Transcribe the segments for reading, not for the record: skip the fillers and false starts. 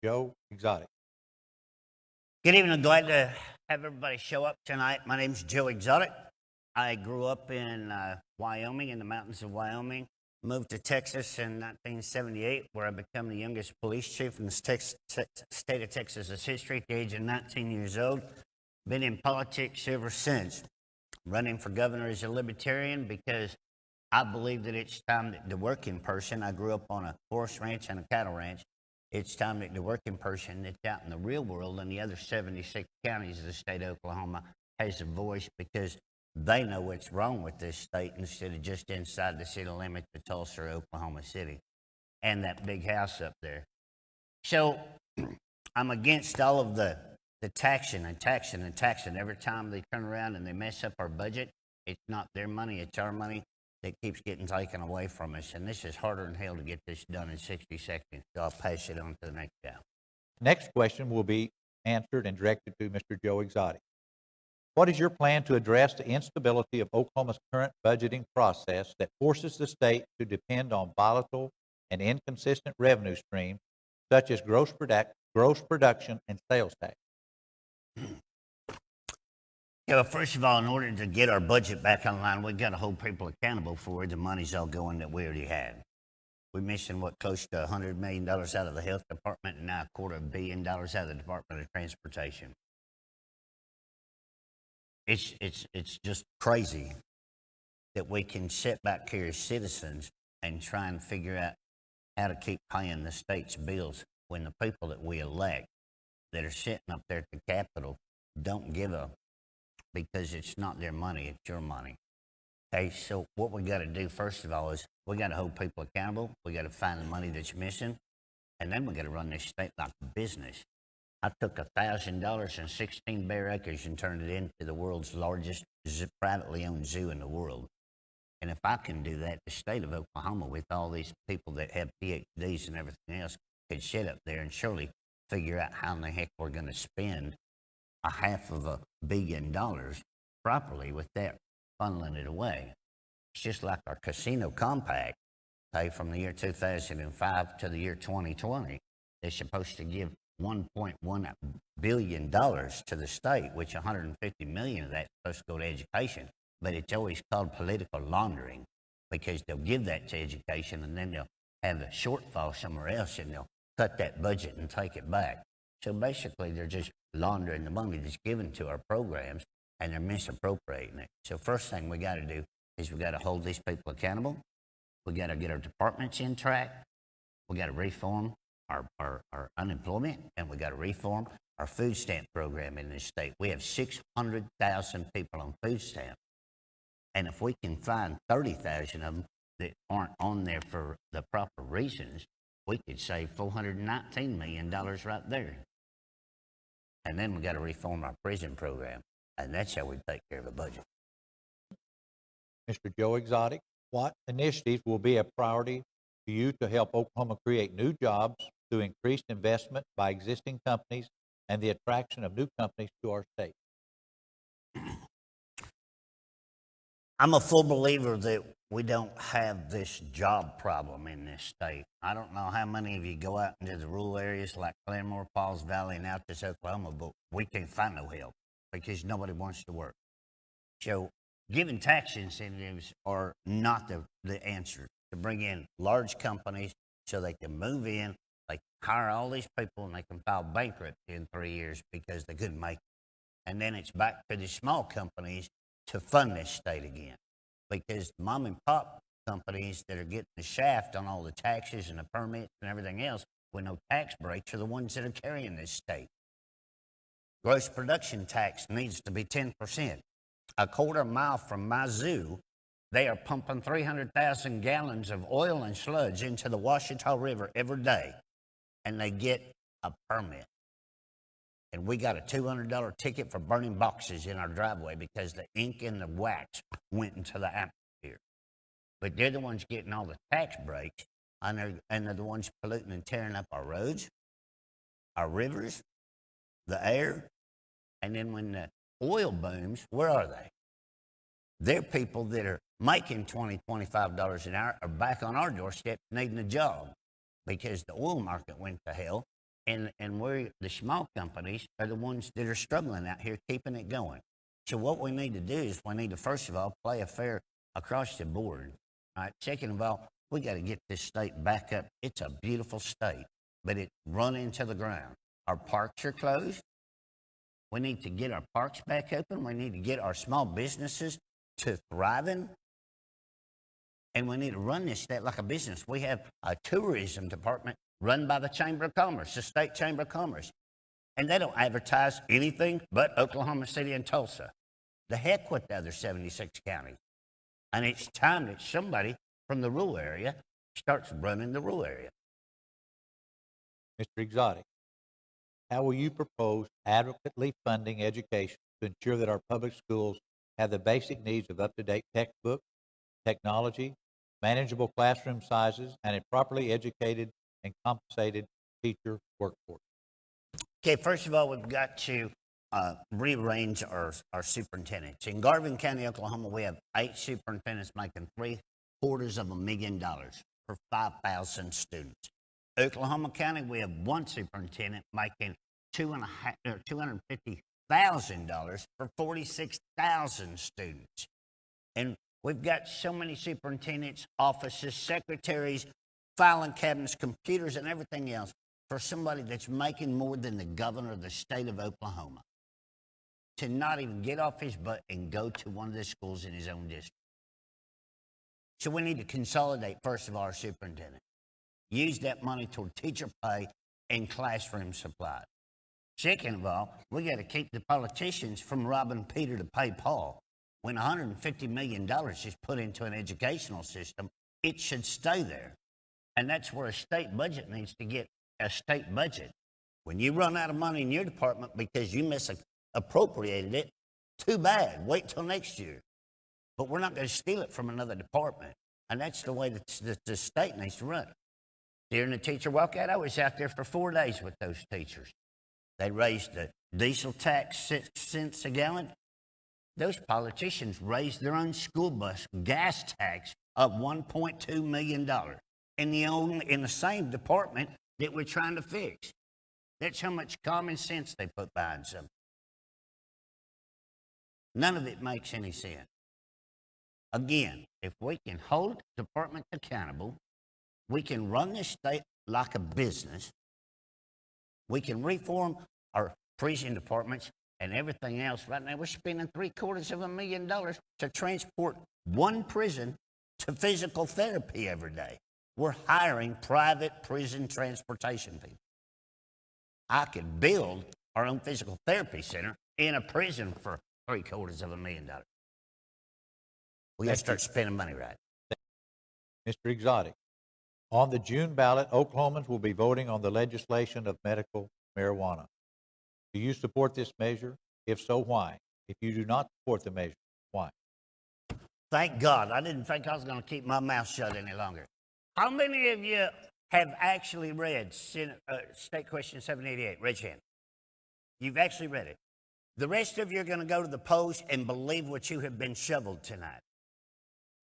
Joe Exotic. Good evening. Glad to have everybody show up tonight. My name's Joe Exotic. I grew up in Wyoming, in the mountains of Wyoming. Moved to Texas in 1978, where I became the youngest police chief in the state of Texas's history at the age of 19 years old. Been in politics ever since. Running for governor as a libertarian because I believe that it's time that the working person, I grew up on a horse ranch and a cattle ranch, it's time that the working person that's out in the real world in the other 76 counties of the state of Oklahoma has a voice, because they know what's wrong with this state instead of just inside the city limits of Tulsa or Oklahoma City and that big house up there. So I'm against all of the taxing and taxing and taxing. Every time they turn around and they mess up our budget, it's not their money, it's our money that keeps getting taken away from us. And this is harder than hell to get this done in 60 seconds. So I'll pass it on to the next guy. Next question will be answered and directed to Mr. Joe Exotic. What is your plan to address the instability of Oklahoma's current budgeting process that forces the state to depend on volatile and inconsistent revenue streams, such as gross production and sales tax? Yeah, well, first of all, in order to get our budget back online, we've got to hold people accountable for where the money's all going that we already had. We're missing, close to $100 million out of the health department and now $250 million out of the Department of Transportation. It's just crazy that we can sit back here as citizens and try and figure out how to keep paying the state's bills when the people that we elect that are sitting up there at the Capitol don't give a, because it's not their money, it's your money. Okay, so what we got to do first of all is we got to hold people accountable. We got to find the money that's missing, and then we got to run this state like a business. I took $1,000 and 16 bare acres and turned it into the world's largest privately owned zoo in the world. And if I can do that, the state of Oklahoma, with all these people that have PhDs and everything else, could sit up there and surely figure out how in the heck we're going to spend $500 million properly with that, funneling it away. It's just like our casino compact, okay, from the year 2005 to the year 2020. They're supposed to give $1.1 billion to the state, which $150 million of that is supposed to go to education. But it's always called political laundering, because they'll give that to education and then they'll have a shortfall somewhere else and they'll cut that budget and take it back. So basically, they're just laundering the money that's given to our programs, and they're misappropriating it. So first thing we got to do is we got to hold these people accountable. We got to get our departments in track. We got to reform our unemployment, and we got to reform our food stamp program in this state. We have 600,000 people on food stamp, and if we can find 30,000 of them that aren't on there for the proper reasons, we could save $419 million right there. And then we got to reform our prison program, and that's how we take care of the budget. Mr. Joe Exotic, what initiatives will be a priority to you to help Oklahoma create new jobs through increased investment by existing companies and the attraction of new companies to our state? I'm a full believer that we don't have this job problem in this state. I don't know how many of you go out into the rural areas like Claremore, Pauls Valley, and out to Oklahoma, but we can't find no help because nobody wants to work. So giving tax incentives are not the answer to bring in large companies so they can move in, they hire all these people, and they can file bankruptcy in 3 years because they couldn't make it. And then it's back to the small companies to fund this state again, because mom and pop companies that are getting the shaft on all the taxes and the permits and everything else with no tax breaks are the ones that are carrying this state. Gross production tax needs to be 10%. A quarter mile from my zoo, they are pumping 300,000 gallons of oil and sludge into the Ouachita River every day, and they get a permit. And we got a $200 ticket for burning boxes in our driveway because the ink and the wax went into the atmosphere. But they're the ones getting all the tax breaks, and they're the ones polluting and tearing up our roads, our rivers, the air. And then when the oil booms, where are they? They're people that are making $20, $25 an hour are back on our doorstep needing a job because the oil market went to hell. And we're, the small companies are the ones that are struggling out here keeping it going. So what we need to do is we need to, first of all, play a fair across the board. All right. Second of all, we got to get this state back up. It's a beautiful state, but it's run into the ground. Our parks are closed. We need to get our parks back open. We need to get our small businesses to thriving. And we need to run this state like a business. We have a tourism department run by the Chamber of Commerce, the State Chamber of Commerce. And they don't advertise anything but Oklahoma City and Tulsa. The heck with the other 76 counties. And it's time that somebody from the rural area starts running the rural area. Mr. Exotic, how will you propose adequately funding education to ensure that our public schools have the basic needs of up-to-date textbooks, technology, manageable classroom sizes, and a properly educated and compensated teacher workforce? Okay, first of all, we've got to rearrange our superintendents. In Garvin County, Oklahoma, we have 8 superintendents making $750,000 for 5,000 students. Oklahoma County, we have 1 superintendent making $250,000 for 46,000 students. And we've got so many superintendents, offices, secretaries, filing cabinets, computers, and everything else for somebody that's making more than the governor of the state of Oklahoma to not even get off his butt and go to one of the schools in his own district. So we need to consolidate, first of all, our superintendent. Use that money toward teacher pay and classroom supplies. Second of all, we got to keep the politicians from robbing Peter to pay Paul. When $150 million is put into an educational system, it should stay there. And that's where a state budget needs to get a state budget. When you run out of money in your department because you misappropriated it, too bad. Wait till next year. But we're not going to steal it from another department. And that's the way that the state needs to run. During the teacher walkout, I was out there for 4 days with those teachers. They raised the diesel tax 6 cents a gallon. Those politicians raised their own school bus gas tax of $1.2 million in the same department that we're trying to fix. That's how much common sense they put behind something. None of it makes any sense. Again, if we can hold departments accountable, we can run this state like a business, we can reform our prison departments and everything else. Right now, we're spending $750,000 to transport 1 prison to physical therapy every day. We're hiring private prison transportation people. I could build our own physical therapy center in a prison for $750,000. We got to start spending money right. Mr. Exotic, on the June ballot, Oklahomans will be voting on the legislation of medical marijuana. Do you support this measure? If so, why? If you do not support the measure, why? Thank God. I didn't think I was going to keep my mouth shut any longer. How many of you have actually read State Question 788? Raise your hand. You've actually read it. The rest of you are going to go to the polls and believe what you have been shoveled tonight.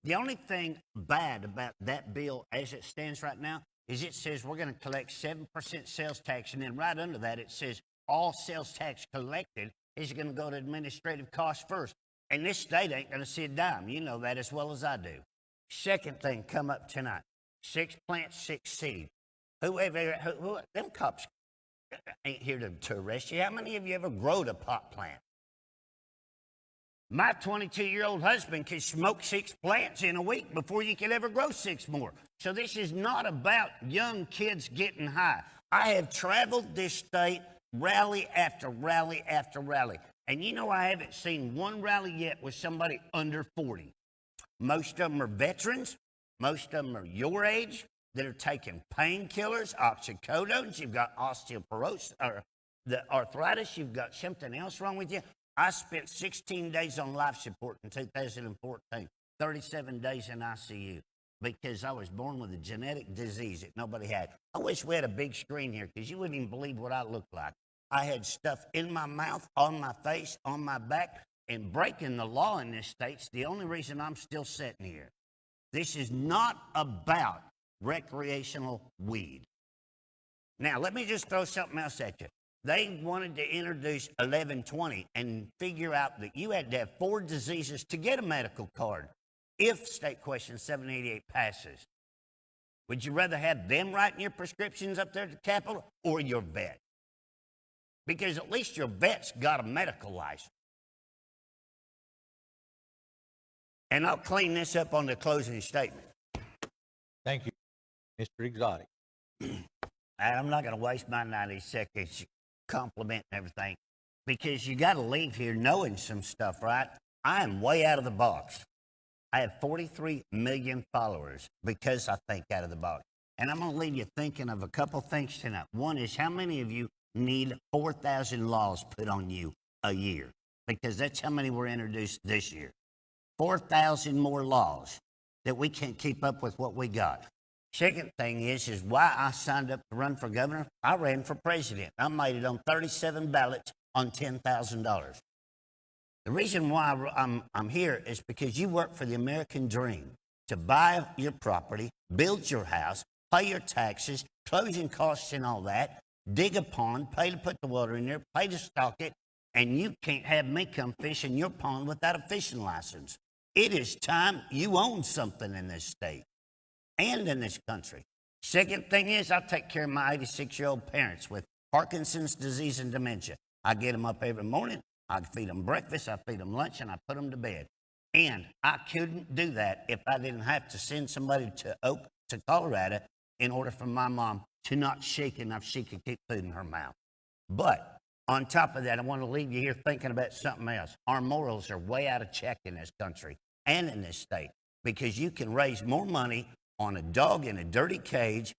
The only thing bad about that bill as it stands right now is it says we're going to collect 7% sales tax, and then right under that it says all sales tax collected is going to go to administrative costs first. And this state ain't going to see a dime. You know that as well as I do. Second thing come up tonight. 6 plants, 6 seed. Them cops ain't here to arrest you. How many of you ever growed a pot plant? My 22-year-old husband could smoke 6 plants in a week before you could ever grow 6 more. So this is not about young kids getting high. I have traveled this state rally after rally after rally. And you know I haven't seen one rally yet with somebody under 40. Most of them are veterans. Most of them are your age that are taking painkillers, oxycodones. You've got osteoporosis, or the arthritis. You've got something else wrong with you. I spent 16 days on life support in 2014, 37 days in ICU because I was born with a genetic disease that nobody had. I wish we had a big screen here because you wouldn't even believe what I looked like. I had stuff in my mouth, on my face, on my back, and breaking the law in this state's the only reason I'm still sitting here. This is not about recreational weed. Now, let me just throw something else at you. They wanted to introduce 1120 and figure out that you had to have 4 diseases to get a medical card if State Question 788 passes. Would you rather have them writing your prescriptions up there at the Capitol or your vet? Because at least your vet's got a medical license. And I'll clean this up on the closing statement. Thank you, Mr. Exotic. I'm not going to waste my 90 seconds complimenting everything because you got to leave here knowing some stuff, right? I am way out of the box. I have 43 million followers because I think out of the box. And I'm going to leave you thinking of a couple things tonight. One is, how many of you need 4,000 laws put on you a year? Because that's how many were introduced this year. 4,000 more laws that we can't keep up with what we got. Second thing is why I signed up to run for governor. I ran for president. I made it on 37 ballots on $10,000. The reason why I'm here is because you work for the American dream to buy your property, build your house, pay your taxes, closing costs and all that, dig a pond, pay to put the water in there, pay to stock it, and you can't have me come fish in your pond without a fishing license. It is time you own something in this state and in this country. Second thing is, I take care of my 86-year-old parents with Parkinson's disease and dementia. I get them up every morning. I feed them breakfast, I feed them lunch, and I put them to bed. And I couldn't do that if I didn't have to send somebody to Colorado in order for my mom to not shake enough she could keep food in her mouth. But on top of that, I want to leave you here thinking about something else. Our morals are way out of check in this country and in this state because you can raise more money on a dog in a dirty cage,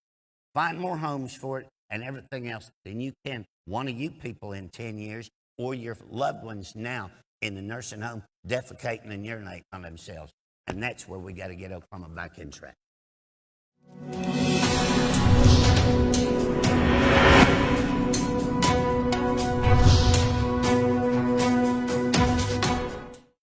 find more homes for it, and everything else than you can one of you people in 10 years or your loved ones now in the nursing home defecating and urinating on themselves. And that's where we got to get Oklahoma back in track.